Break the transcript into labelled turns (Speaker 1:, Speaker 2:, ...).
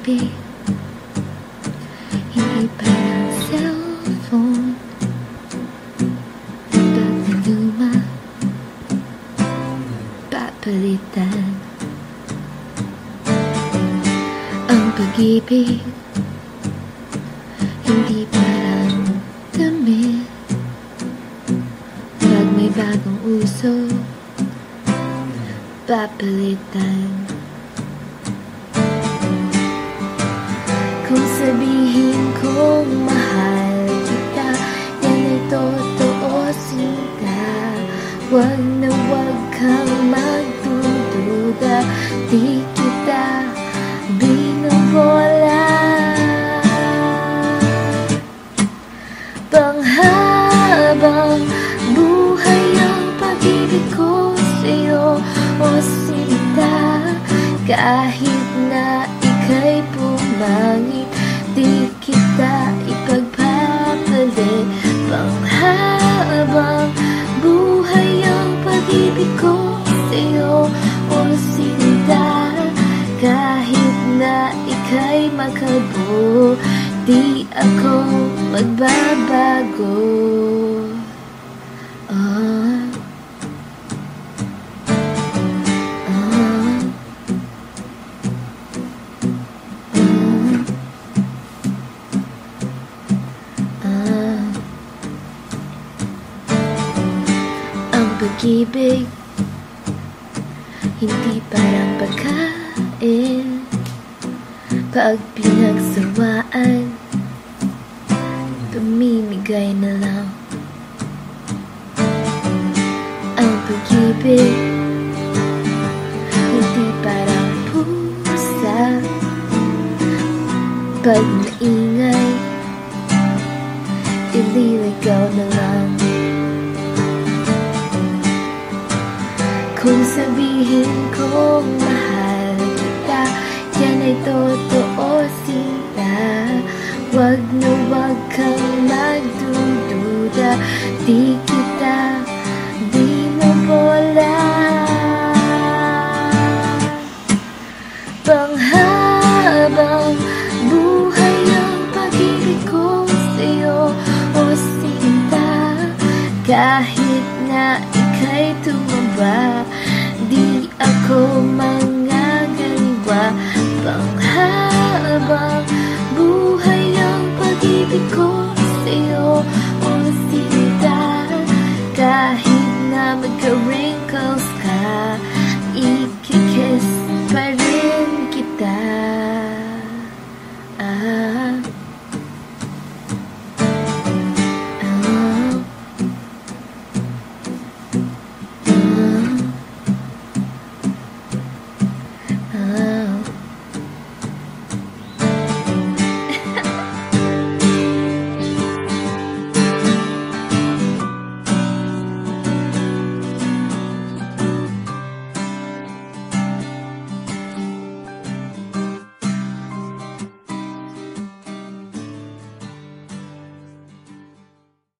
Speaker 1: pag-ibig, hindi parang cellphone. Pag naluma, papalitan. Ang pag-ibig, hindi parang damit. Pag may bagong uso, papalitan. Kung sabihin kong mahal kita, yan ay totoo, sinta. Wag na wag kang magdududa, di kita binobola. Panghabang buhay ang pag-ibig ko sa'yo, o sinta. Kahit na ika'y pumangit, di kita ipagpapalit. Panghabang buhay ang pag-ibig ko sa'yo, o sinta. Kahit na ika'y makalbo, di ako magbabago. Ang pag-ibig, hindi parang pagkain. Pag pinagsawaan, pamimigay na lang. Ang pag-ibig, hindi parang pusa. Pag maingay, ililigaw na lang. Kung sabihin kong mahal kita, yan ay totoo, sinta. Wag na wag kang magdududa, di kita binobola. Panghabang buhay ang pag-ibig ko sa'yo, o sinta. Kahit na ika'y tumaba, di ako mangangaliwa. Panghabang buhay ang pag-ibig ko sa'yo, o sinta. Kahit na magka-wrinkles ka, ikikiss